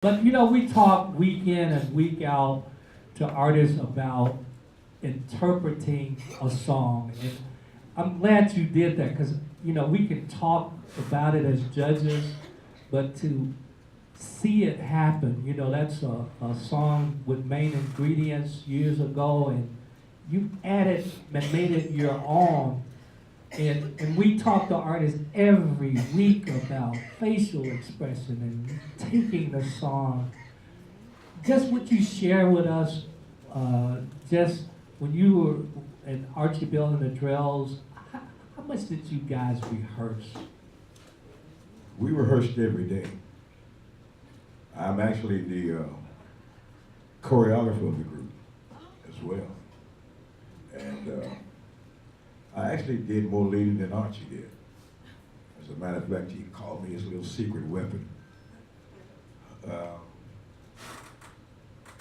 But you know, we talk week in and week out to artists about interpreting a song. And I'm glad you did that because, you know, we can talk about it as judges, but to see it happen, you know, that's a song with main ingredients years ago, and you added and made it your own. And we talk to artists every week about facial expression and taking the song. Just what you share with us, just when you were in Archie Bell and the Drells, how much did you guys rehearse? We rehearsed every day. I'm actually the choreographer of the group as well. And I actually did more leading than Archie did. As a matter of fact, he called me his little secret weapon.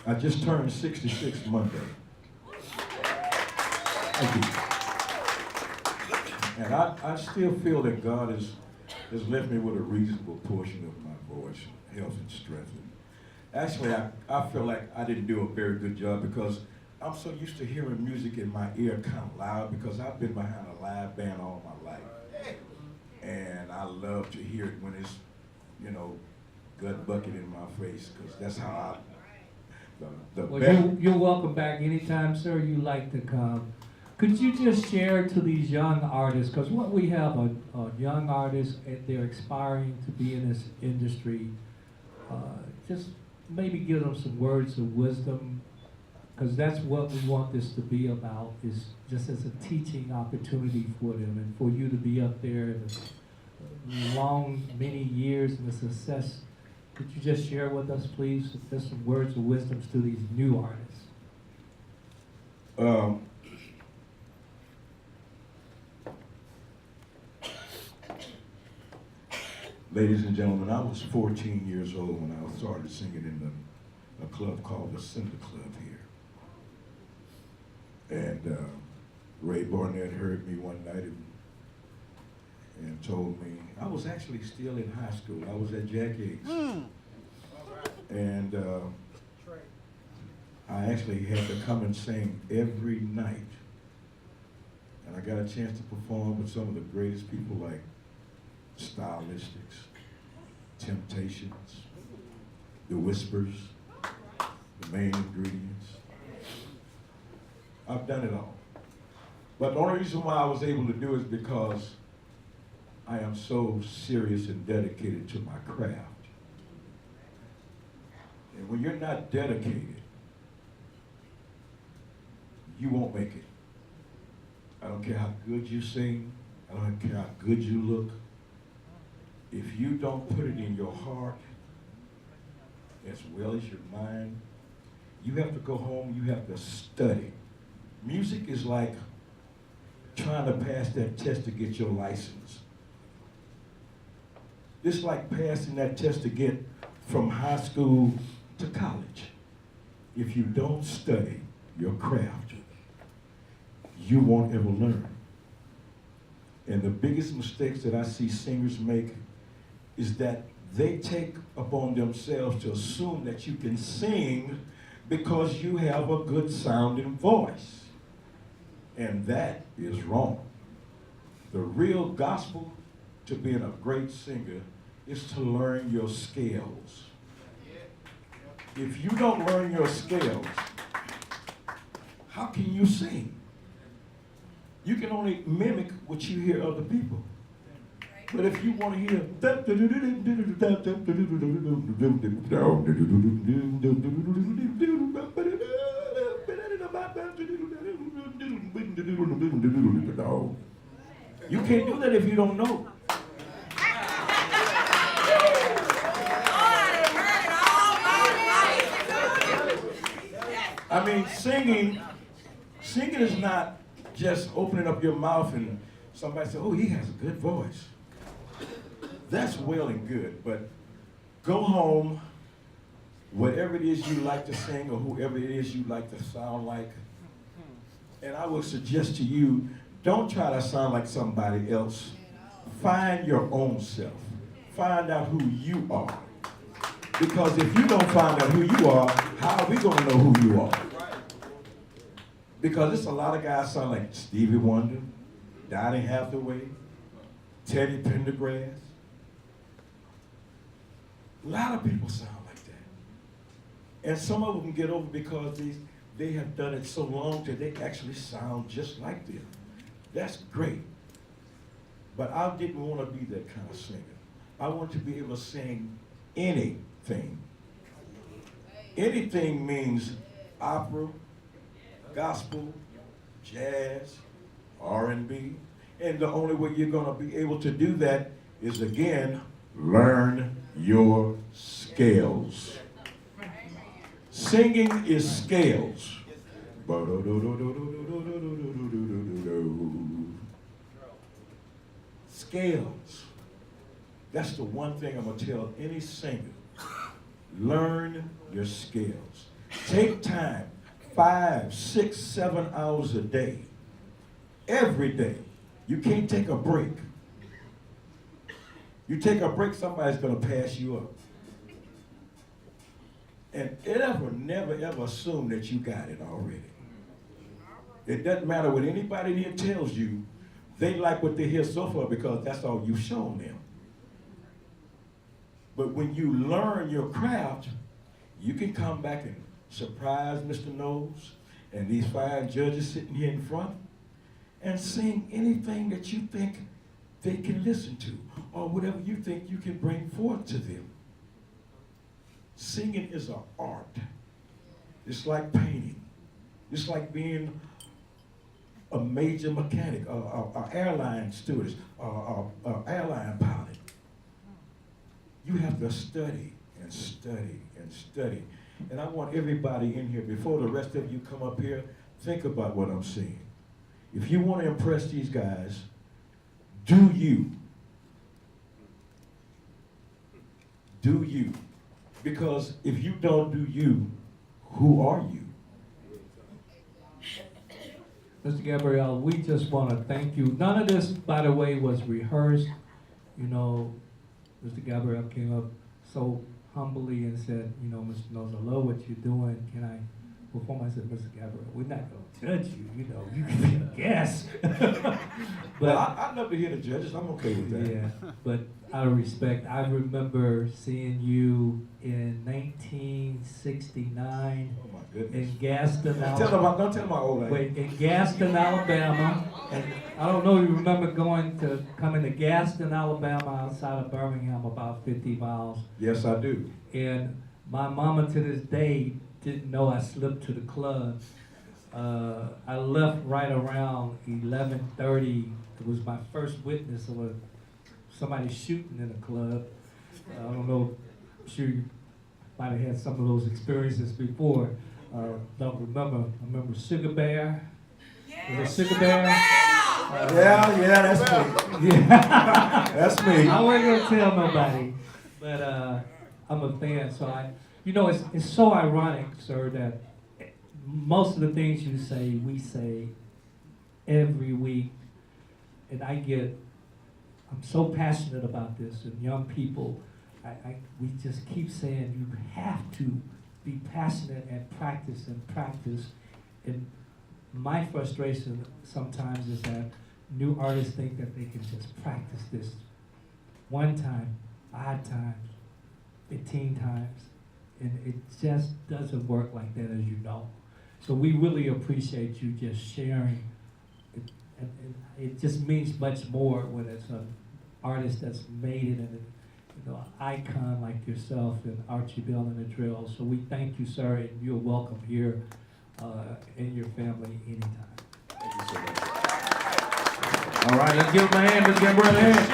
I just turned 66 Monday. Thank you. And I still feel that God has left me with a reasonable portion of my voice, health and strength. And actually, I feel like I didn't do a very good job because I'm so used to hearing music in my ear kind of loud because I've been behind a live band all my life. And I love to hear it when it's, you know, gut bucket in my face because that's how Well, you're welcome back anytime, sir, you like to come. Could you just share to these young artists, because what we have a young artist, and they're aspiring to be in this industry, just maybe give them some words of wisdom, because that's what we want this to be about, is just as a teaching opportunity for them, and for you to be up there in the long, many years and the success. Could you just share with us, please, just some words of wisdom to these new artists? Ladies and gentlemen, I was 14 years old when I started singing in a club called the Cinder Club here. And Ray Barnett heard me one night and told me, I was actually still in high school. I was at Jack Higgs. And I actually had to come and sing every night. And I got a chance to perform with some of the greatest people like Stylistics, Temptations, The Whispers, The Main Ingredients. I've done it all. But the only reason why I was able to do it is because I am so serious and dedicated to my craft. And when you're not dedicated, you won't make it. I don't care how good you sing. I don't care how good you look. If you don't put it in your heart, as well as your mind, you have to go home, you have to study. Music is like trying to pass that test to get your license. It's like passing that test to get from high school to college. If you don't study your craft, you won't ever learn. And the biggest mistakes that I see singers make is that they take upon themselves to assume that you can sing because you have a good sounding voice. And that is wrong. The real gospel to being a great singer is to learn your scales. If you don't learn your scales, how can you sing? You can only mimic what you hear other people. But if you want to hear, you can't do that if you don't know. I mean, singing is not just opening up your mouth and somebody say, oh, he has a good voice. That's well and good, but go home, whatever it is you like to sing or whoever it is you like to sound like, and I would suggest to you, don't try to sound like somebody else. Find your own self. Find out who you are. Because if you don't find out who you are, how are we going to know who you are? Because there's a lot of guys sound like Stevie Wonder, Donny Hathaway, Teddy Pendergrass. A lot of people sound like that. And some of them get over because they have done it so long that they actually sound just like them. That's great. But I didn't want to be that kind of singer. I want to be able to sing anything. Anything means opera, gospel, jazz, R&B. And the only way you're going to be able to do that is, again, learn your scales. Singing is scales. Scales. That's the one thing I'm going to tell any singer. Learn your scales. Take time, 5, 6, 7 hours a day, every day. You can't take a break. You take a break, somebody's going to pass you up. And never, ever assume that you got it already. It doesn't matter what anybody here tells you. They like what they hear so far because that's all you've shown them. But when you learn your craft, you can come back and surprise Mr. Knowles and these fine judges sitting here in front and sing anything that you think they can listen to or whatever you think you can bring forth to them. Singing is an art. It's like painting. It's like being a major mechanic, an airline stewardess, an airline pilot. You have to study and study and study. And I want everybody in here, before the rest of you come up here, think about what I'm saying. If you want to impress these guys, do you. Do you. Because if you don't do you, who are you? Mr. Gabriel, we just want to thank you. None of this, by the way, was rehearsed. You know, Mr. Gabriel came up so humbly and said, you know, Mr. Knowles, I love what you're doing. Can I perform? I said, Mr. Gabriel, we're not going to judge you. You know, you can be a guest. Well, I'd love to hear the judges. I'm okay with that. Yeah, but out of respect, I remember seeing you in 1969 Oh my goodness. in Gaston, Don't Alabama. tell them my old age. Wait, in Gaston, Alabama, and I don't know if you remember coming to Gaston, Alabama, outside of Birmingham, about 50 miles. Yes, I do. And my mama to this day didn't know I slipped to the club. I left right around 11:30. It was my first witness of somebody shooting in a club. I don't know, I'm sure you might have had some of those experiences before. Don't remember. I remember Sugar Bear. Was it Sugar Bear? Yeah, that's me. Yeah. That's me. I wasn't gonna tell nobody, but I'm a fan. So it's so ironic, sir, that most of the things you say, we say every week, and I'm so passionate about this, and young people, we just keep saying you have to be passionate and practice. And my frustration sometimes is that new artists think that they can just practice this one time, odd times, 15 times, and it just doesn't work like that, as you know. So we really appreciate you just sharing. And it just means much more when it's an artist that's made it and an icon like yourself and Archie Bell and the Drill. So we thank you, sir, and you're welcome here and your family anytime. Thank you so much. All right, let's give him a hand. Let's give him a hand.